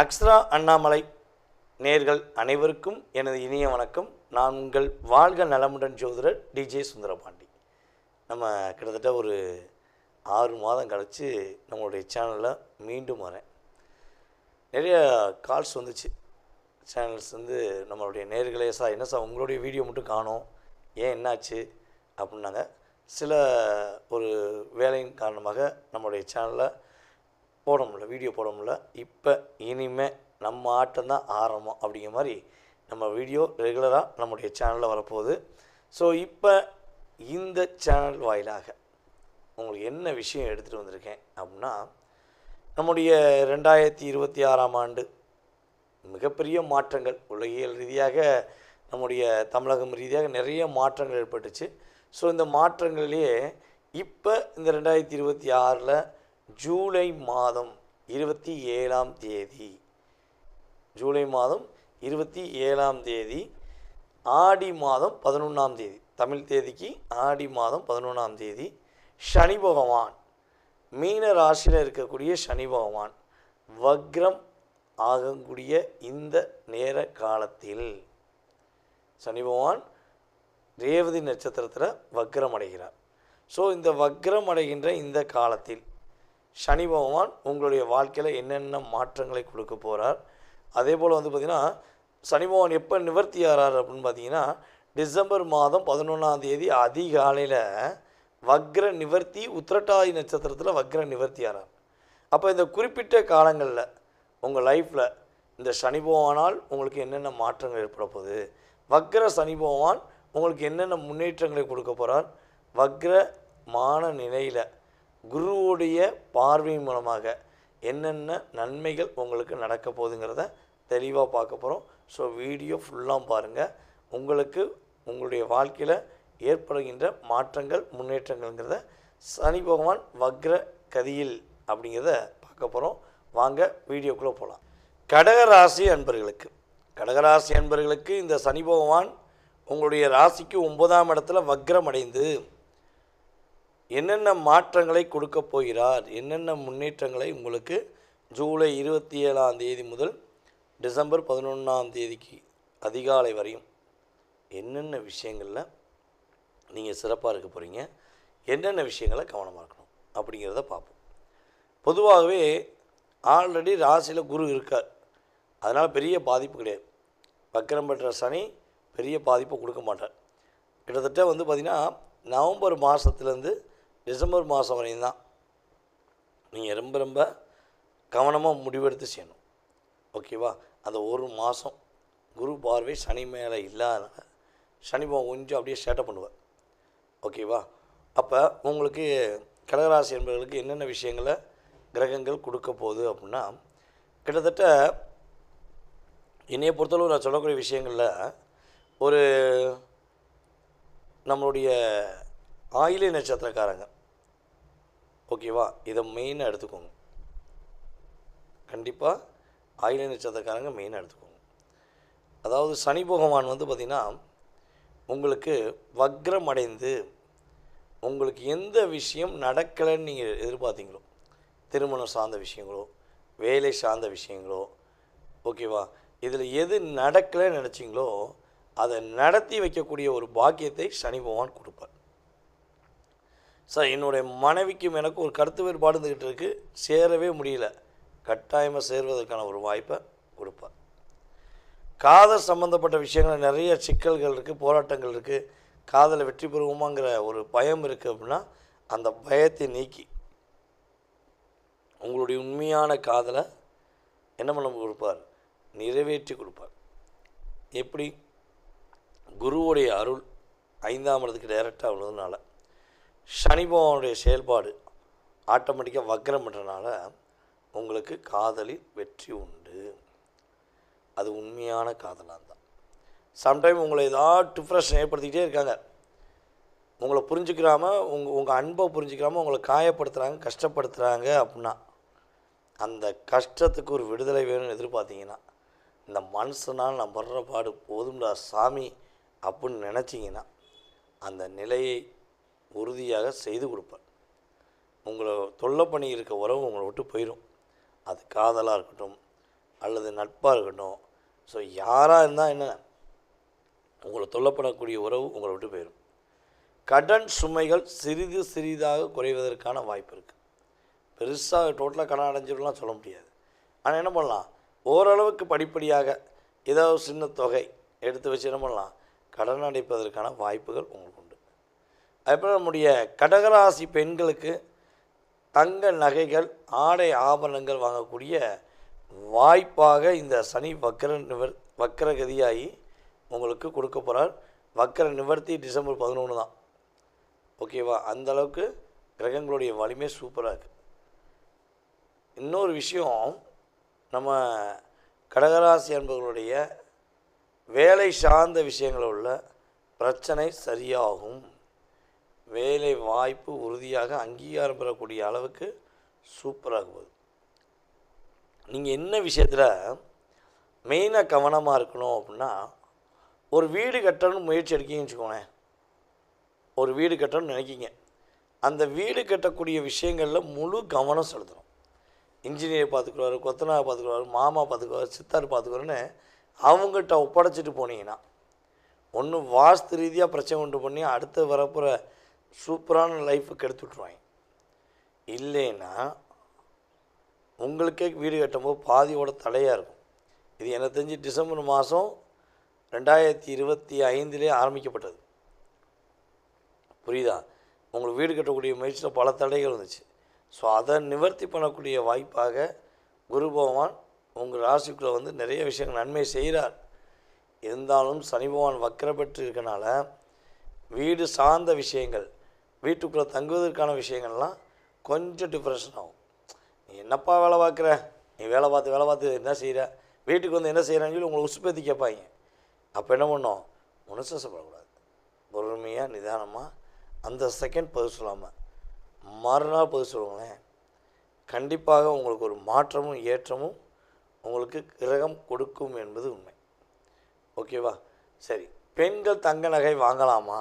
அக்ஷரா அண்ணாமலை நேர்கள் அனைவருக்கும் எனது இனிய வணக்கம். நான் உங்கள் வாழ்க நலமுடன் ஜோதிடர் டிஜே சுந்தரபாண்டி. நம்ம கிட்டத்தட்ட ஒரு 6 மாதம் கழித்து நம்மளுடைய சேனலில் மீண்டும் வரேன். நிறைய கால்ஸ் வந்துச்சு. சேனல்ஸ் நம்மளுடைய நேர்களே, சார் என்ன சார் உங்களுடைய வீடியோ மட்டும் காணோம், ஏன் என்னாச்சு அப்படின்னாங்க. சில ஒரு வேலையின் காரணமாக நம்மளுடைய சேனலில் போட முடியல, வீடியோ போட முடியல. இப்போ இனிமேல் நம்ம ஆட்டம் தான் ஆரம்பம் அப்படிங்கிற மாதிரி நம்ம வீடியோ ரெகுலராக நம்முடைய சேனலில் வரப்போகுது. ஸோ இப்போ இந்த சேனல் வாயிலாக உங்களுக்கு என்ன விஷயம் எடுத்துகிட்டு வந்திருக்கேன் அப்படின்னா, நம்முடைய 2026ஆம் ஆண்டு மிகப்பெரிய மாற்றங்கள் உலகியல் ரீதியாக, நம்முடைய தமிழகம் ரீதியாக நிறைய மாற்றங்கள் ஏற்பட்டுச்சு. ஸோ இந்த மாற்றங்களிலேயே இப்போ இந்த 2026 ஜூலை மாதம் 27ஆம் தேதி, ஜூலை மாதம் 27ஆம் தேதி, ஆடி மாதம் 11ஆம் தேதி, தமிழ் தேதிக்கு ஆடி மாதம் 11ஆம் தேதி, சனி பகவான் மீன ராசியில் இருக்கக்கூடிய சனி பகவான் வக்ரம் ஆகக்கூடிய இந்த நேர காலத்தில் சனி பகவான் ரேவதி நட்சத்திரத்தில் வக்ரம் அடைகிறார். ஸோ இந்த வக்ரம் அடைகின்ற இந்த காலத்தில் சனி பகவான் உங்களுடைய வாழ்க்கையில் என்னென்ன மாற்றங்களை கொடுக்க போகிறார். அதே போல் பார்த்திங்கன்னா சனி பகவான் எப்போ நிவர்த்தி ஆகிறார் அப்படின்னு பார்த்தீங்கன்னா, டிசம்பர் மாதம் 11ஆம் தேதி அதிகாலையில் வக்ர நிவர்த்தி, உத்திரட்டாதி நட்சத்திரத்தில் வக்ர நிவர்த்தி ஆகிறார். அப்போ இந்த குறிப்பிட்ட காலங்களில் உங்கள் லைஃப்பில் இந்த சனி பகவானால் உங்களுக்கு என்னென்ன மாற்றங்கள் ஏற்பட போகுது, வக்ர சனி பகவான் உங்களுக்கு என்னென்ன முன்னேற்றங்களை கொடுக்க போகிறார், வக்ரமான நிலையில் குருவுடைய பார்வை மூலமாக என்னென்ன நன்மைகள் உங்களுக்கு நடக்க போகுதுங்கிறத தெளிவாக பார்க்க போகிறோம். ஸோ வீடியோ ஃபுல்லாக பாருங்கள். உங்களுக்கு உங்களுடைய வாழ்க்கையில் ஏற்படுகின்ற மாற்றங்கள் முன்னேற்றங்கள்ங்கிறத, சனி பகவான் வக்ர கதியில் அப்படிங்கிறத பார்க்க போகிறோம். வாங்க வீடியோக்குள்ளே போகலாம். கடகராசி அன்பர்களுக்கு இந்த சனி பகவான் உங்களுடைய ராசிக்கு 9ஆம் இடத்துல வக்ரம் அடைந்து என்னென்ன மாற்றங்களை கொடுக்க போகிறார், என்னென்ன முன்னேற்றங்களை உங்களுக்கு ஜூலை 27ஆம் தேதி முதல் டிசம்பர் 11ஆம் தேதிக்கு அதிகாலை வரையும் என்னென்ன விஷயங்களில் நீங்கள் சிறப்பாக இருக்க போகிறீங்க, என்னென்ன விஷயங்களை கவனமாக இருக்கணும் அப்படிங்கிறத பார்ப்போம். பொதுவாகவே ஆல்ரெடி ராசியில் குரு இருக்கார், அதனால் பெரிய பாதிப்பு கிடையாது. வக்ரம் பெற்ற சனி பெரிய பாதிப்பை கொடுக்க மாட்டார். கிட்டத்தட்ட பார்த்திங்கன்னா நவம்பர் மாதத்துலேருந்து டிசம்பர் மாதம் வரையும் தான் நீங்கள் ரொம்ப கவனமாக முடிவெடுத்து செய்யணும். ஓகேவா? அந்த ஒரு மாதம் குரு பார்வை சனி மேலே இல்லாதனால சனி பகவான் கொஞ்சம் அப்படியே சேட்டை பண்ணுவார். ஓகேவா? அப்போ உங்களுக்கு கடகராசி என்பவர்களுக்கு என்னென்ன விஷயங்களை கிரகங்கள் கொடுக்க போகுது அப்படின்னா, கிட்டத்தட்ட என்னையை பொறுத்தளவு நான் சொல்லக்கூடிய விஷயங்களில் ஒரு நம்மளுடைய ஆயிலை நட்சத்திரக்காரங்க, ஓகேவா, இதை மெயினாக எடுத்துக்கோங்க. கண்டிப்பாக ஆயிலை நட்சத்திரக்காரங்க மெயினாக எடுத்துக்கோங்க. அதாவது சனி பகவான் பார்த்திங்கன்னா உங்களுக்கு வக்ரம் அடைந்து உங்களுக்கு எந்த விஷயம் நடக்கலைன்னு நீங்கள் எதிர்பார்த்தீங்களோ, திருமணம் சார்ந்த விஷயங்களோ, வேலை சார்ந்த விஷயங்களோ, ஓகேவா, இதில் எது நடக்கலைன்னு நினச்சிங்களோ அதை நடத்தி வைக்கக்கூடிய ஒரு பாக்கியத்தை சனி பகவான் கொடுப்பார். சார் என்னுடைய மனைவிக்கும் எனக்கு ஒரு கருத்து வேறுபாடு இருந்துக்கிட்டு இருக்குது, சேரவே முடியல, கட்டாயமாக சேர்வதற்கான ஒரு வாய்ப்பை கொடுப்பார். காதல் சம்மந்தப்பட்ட விஷயங்கள் நிறைய சிக்கல்கள் இருக்குது, போராட்டங்கள் இருக்குது, காதலை வெற்றி பெறுவோமாங்கிற ஒரு பயம் இருக்குது அப்படின்னா அந்த பயத்தை நீக்கி உங்களுடைய உண்மையான காதலை என்ன பண்ண கொடுப்பார், நிறைவேற்றி கொடுப்பார். எப்படி? குருவுடைய அருள் 5ஆம் இடத்துக்கு டைரெக்டாக உள்ளதுனால, சனி பகவானுடைய செயல்பாடு ஆட்டோமேட்டிக்காக வக்ரம் பண்ணுறதுனால உங்களுக்கு காதலில் வெற்றி உண்டு. அது உண்மையான காதலாக தான். சம்டைம் உங்களை ஏதாவது டிப்ரெஷன் ஏற்படுத்திக்கிட்டே இருக்காங்க, உங்களை புரிஞ்சுக்கிறாமல் உங்கள் அன்பை புரிஞ்சுக்கிறாமல் உங்களை காயப்படுத்துகிறாங்க, கஷ்டப்படுத்துகிறாங்க அப்படின்னா, அந்த கஷ்டத்துக்கு ஒரு விடுதலை வேணும்னு எதிர்பார்த்தீங்கன்னா, இந்த மனுஷனால் நான் படுற பாடு போதும்டா சாமி அப்படின்னு நினச்சிங்கன்னா அந்த நிலையை உறுதியாக செய்து கொடுப்பார். உங்களை தொல்லை பண்ணி இருக்க உறவு உங்களை விட்டு போயிடும். அது காதலாக இருக்கட்டும், அல்லது நட்பாக இருக்கட்டும். ஸோ யாராக இருந்தால் என்ன, உங்களை தொல்லப்படக்கூடிய உறவு உங்களை விட்டு போயிடும். கடன் சுமைகள் சிறிது சிறிதாக குறைவதற்கான வாய்ப்பு இருக்குது. பெருசாக டோட்டலாக கடன் அடைஞ்சிடலாம் சொல்ல முடியாது. ஆனால் என்ன பண்ணலாம், ஓரளவுக்கு படிப்படியாக ஏதாவது சின்ன தொகை எடுத்து வச்சு என்ன பண்ணலாம், கடன் அடைப்பதற்கான வாய்ப்புகள் உங்களுக்கு உண்டு. அதுபோல் நம்முடைய கடகராசி பெண்களுக்கு தங்க நகைகள், ஆடை ஆபரணங்கள் வாங்கக்கூடிய வாய்ப்பாக இந்த சனி வக்கரகதியாகி உங்களுக்கு கொடுக்க போகிறார். வக்கர நிவர்த்தி டிசம்பர் 11 தான். ஓகேவா? அந்தளவுக்கு கிரகங்களுடைய வலிமை சூப்பராக இருக்குது. இன்னொரு விஷயம், நம்ம கடகராசி என்பவர்களுடைய வேலை சார்ந்த விஷயங்களில் உள்ள பிரச்சனை சரியாகும். வேலை வாய்ப்பு உறுதியாக அங்கீகாரம் பெறக்கூடிய அளவுக்கு சூப்பராக போகுது. நீங்கள் என்ன விஷயத்தில் மெயினாக கவனமாக இருக்கணும் அப்படின்னா, ஒரு வீடு கட்டணும்னு முயற்சி எடுக்கீங்கன்னு வச்சுக்கோங்களேன். ஒரு வீடு கட்டணும்னு நினைக்கிங்க, அந்த வீடு கட்டக்கூடிய விஷயங்களில் முழு கவனம் செலுத்தணும். இன்ஜினியர் பார்த்துக்குவாரு, கொத்தனார் பார்த்துக்குவாரு, மாமா பார்த்துக்குவாரு, சித்தார் பார்த்துக்குவாருன்னு அவங்ககிட்ட ஒப்படைச்சிட்டு போனீங்கன்னா, ஒன்று வாஸ்து ரீதியாக பிரச்சனை உண்டு பண்ணி அடுத்து வரப்போகிற சூப்பரான லைஃபுக்கு எடுத்து விட்ருவாங்க. இல்லைன்னா உங்களுக்கே வீடு கட்டும்போது பாதியோட தடையாக இருக்கும். இது எனக்கு தெரிஞ்சு டிசம்பர் மாதம் 2025 ஆரம்பிக்கப்பட்டது. புரியுதா? உங்களுக்கு வீடு கட்டக்கூடிய முயற்சியில் பல தடைகள் வந்துச்சு. ஸோ அதை நிவர்த்தி பண்ணக்கூடிய வாய்ப்பாக குரு பகவான் உங்கள் ராசிக்குள்ளே வந்து நிறைய விஷயங்கள் நன்மை செய்கிறார். இருந்தாலும் சனி பகவான் வக்கர பெற்று இருக்கனால வீடு சார்ந்த விஷயங்கள், வீட்டுக்குள்ளே தங்குவதற்கான விஷயங்கள்லாம் கொஞ்சம் டிப்ரெஷன் ஆகும். நீ என்னப்பா வேலை பார்க்குற, நீ வேலை பார்த்து என்ன செய்கிற, வீட்டுக்கு வந்து என்ன செய்கிறான்னு சொல்லி உங்களை உசுப்பேற்றி கேட்பாங்க. அப்போ என்ன பண்ணோம், மனசப்படக்கூடாது. பொறுமையாக நிதானமாக அந்த செகண்ட் பதில் சொல்லாமல் மறுநாள் பதில் சொல்லுங்களேன். கண்டிப்பாக உங்களுக்கு ஒரு மாற்றமும் ஏற்றமும் உங்களுக்கு கிரகம் கொடுக்கும் என்பது உண்மை. ஓகேவா? சரி, பெண்கள் தங்க நகை வாங்கலாமா?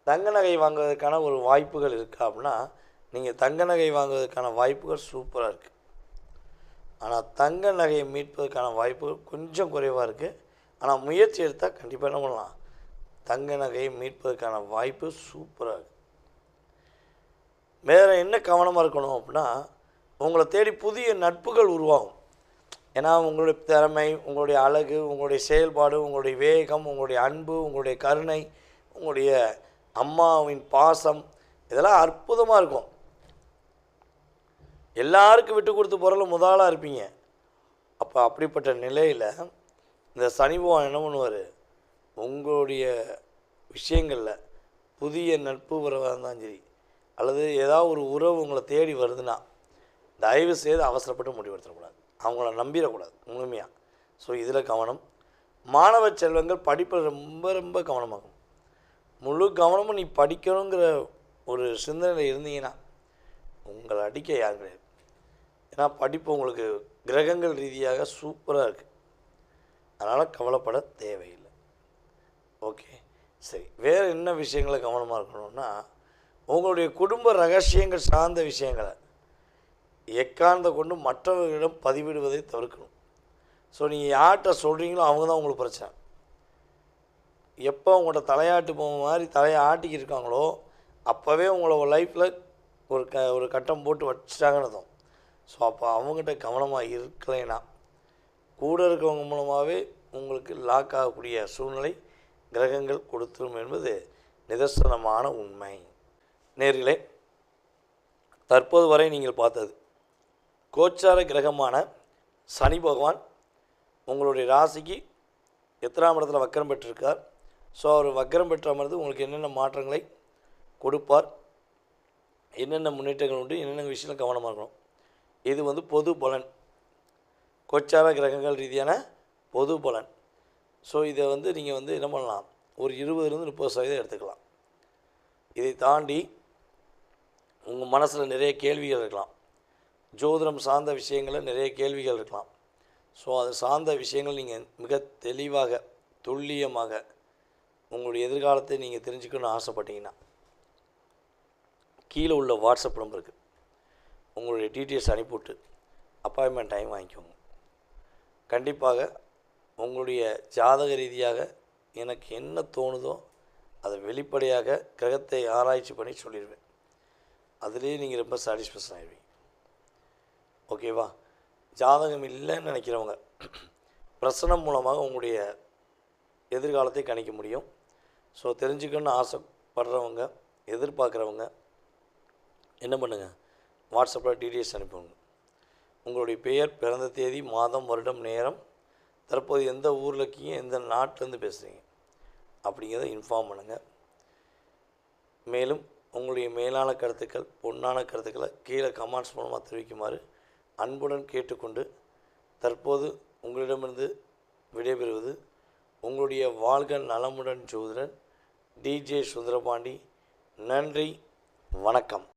தங்க நகை வாங்குவதற்கான ஒரு வாய்ப்புகள் இருக்கா அப்படின்னா, நீங்கள் தங்க நகை வாங்குவதற்கான வாய்ப்புகள் சூப்பராக இருக்குது. ஆனால் தங்க நகையை மீட்பதற்கான வாய்ப்புகள் கொஞ்சம் குறைவாக இருக்குது. ஆனால் முயற்சி எடுத்தால் கண்டிப்பாக என்ன பண்ணலாம், தங்க நகையை மீட்பதற்கான வாய்ப்பு சூப்பராக இருக்குது. வேறு என்ன கவனமாக இருக்கணும் அப்படின்னா, உங்களை தேடி புதிய நட்புகள் உருவாகும். ஏன்னா உங்களுடைய திறமை, உங்களுடைய அழகு, உங்களுடைய செயல்பாடு, உங்களுடைய வேகம், உங்களுடைய அன்பு, உங்களுடைய கருணை, உங்களுடைய அம்மாவின் பாசம், இதெல்லாம் அற்புதமாக இருக்கும். எல்லாருக்கும் விட்டு கொடுத்து போகிறல முதலாக இருப்பீங்க. அப்போ அப்படிப்பட்ட நிலையில் இந்த சனி பகவான் என்ன பண்ணுவார், உங்களுடைய விஷயங்களில் புதிய நட்பு உறவாக இருந்தாலும் சரி, அல்லது ஏதாவது ஒரு உறவு உங்களை தேடி வருதுன்னா தயவு செய்து அவசரப்பட்டு முடிவெடுத்துடக்கூடாது. அவங்கள நம்பிடக்கூடாது முழுமையாக. ஸோ இதில் கவனம். மாணவ செல்வங்கள் படிப்பில் ரொம்ப ரொம்ப கவனமாகும். முழு கவனமும் நீ படிக்கணுங்கிற ஒரு சிந்தனையில் இருந்தீங்கன்னா உங்களை அடிக்க யாரும் கிடையாது. ஏன்னா படிப்பு உங்களுக்கு கிரகங்கள் ரீதியாக சூப்பராக இருக்குது. அதனால் கவலைப்பட தேவையில்லை. ஓகே, சரி. வேறு என்ன விஷயங்களை கவனமாக இருக்கணும்னா, உங்களுடைய குடும்ப ரகசியங்கள் சார்ந்த விஷயங்களை எக்காரணத்தை கொண்டு மற்றவர்களிடம் பதிவிடுவதை தவிர்க்கணும். ஸோ நீங்கள் யார்கிட்ட சொல்கிறீங்களோ அவங்க தான் உங்களுக்கு பிரச்சனை. எப்போ உங்கள்கிட்ட தலையாட்டு போக மாதிரி தலையை ஆட்டிக்கிட்டு இருக்காங்களோ அப்போவே உங்களை லைஃப்பில் ஒரு கட்டம் போட்டு வச்சுட்டாங்கன்னு அர்த்தம். ஸோ அப்போ அவங்ககிட்ட கவனமாக இருக்கலைன்னா கூட இருக்கிறவங்க மூலமாகவே உங்களுக்கு லாக் ஆகக்கூடிய சூழ்நிலை கிரகங்கள் கொடுத்துரும் என்பது நிதர்சனமான உண்மை. நேர்களே, தற்போது வரை நீங்கள் பார்த்தது கோச்சார கிரகமான சனி பகவான் உங்களுடைய ராசிக்கு எத்தனாம் இடத்துல வக்கரம் பெற்றிருக்கார். ஸோ அவர் வக்கரம் பெற்ற அமர்ந்து உங்களுக்கு என்னென்ன மாற்றங்களை கொடுப்பார், என்னென்ன முன்னேற்றங்கள் உண்டு, என்னென்ன விஷயத்தில் கவனமாக இருக்கணும். இது பொது பலன், கோச்சார கிரகங்கள் ரீதியான பொது பலன். ஸோ இதை நீங்கள் என்ன பண்ணலாம், ஒரு 20-30% எடுத்துக்கலாம். இதை தாண்டி உங்கள் மனசில் நிறைய கேள்விகள் இருக்கலாம். ஜோதிடம் சார்ந்த விஷயங்களில் நிறைய கேள்விகள் இருக்கலாம். ஸோ அது சார்ந்த விஷயங்கள் நீங்கள் மிக தெளிவாக துல்லியமாக உங்களுடைய எதிர்காலத்தை நீங்கள் தெரிஞ்சுக்கணும்னு ஆசைப்பட்டீங்கன்னா கீழே உள்ள வாட்ஸ்அப் நம்பருக்கு உங்களுடைய டீட்டெயில்ஸ் அனுப்பிவிட்டு அப்பாயின்மெண்ட் டைம் வாங்கிக்கோங்க. கண்டிப்பாக உங்களுடைய ஜாதக ரீதியாக எனக்கு என்ன தோணுதோ அதை வெளிப்படையாக கிரகத்தை ஆராய்ச்சி பண்ணி சொல்லிடுவேன். அதுலேயே நீங்கள் ரொம்ப சாட்டிஸ்ஃபேக்ஷன் ஆகிடுவீங்க. ஓகேவா? ஜாதகம் இல்லைன்னு நினைக்கிறவங்க பிரசனம் மூலமாக உங்களுடைய எதிர்காலத்தை கணிக்க முடியும். ஸோ தெரிஞ்சுக்கணுன்னு ஆசைப்படுறவங்க, எதிர்பார்க்குறவங்க என்ன பண்ணுங்கள், வாட்ஸ்அப்பில் டீட்டெயில்ஸ் அனுப்புங்க. உங்களுடைய பெயர், பிறந்த தேதி, மாதம், வருடம், நேரம், தற்போது எந்த ஊரில் இருக்கீங்க, எந்த நாட்டிலேருந்து பேசுகிறீங்க அப்படிங்கிறத இன்ஃபார்ம் பண்ணுங்கள். மேலும் உங்களுடைய மேலான கருத்துக்கள், பொன்னான கருத்துக்களை கீழே கமெண்ட்ஸ் மூலமாக தெரிவிக்குமாறு அன்புடன் கேட்டுக்கொண்டு தற்போது உங்களிடமிருந்து விடைபெறுவது உங்களுடைய வாழ்க நலமுடன் ஜோதிடர் டிஜே சுந்தரபாண்டி. நன்றி, வணக்கம்.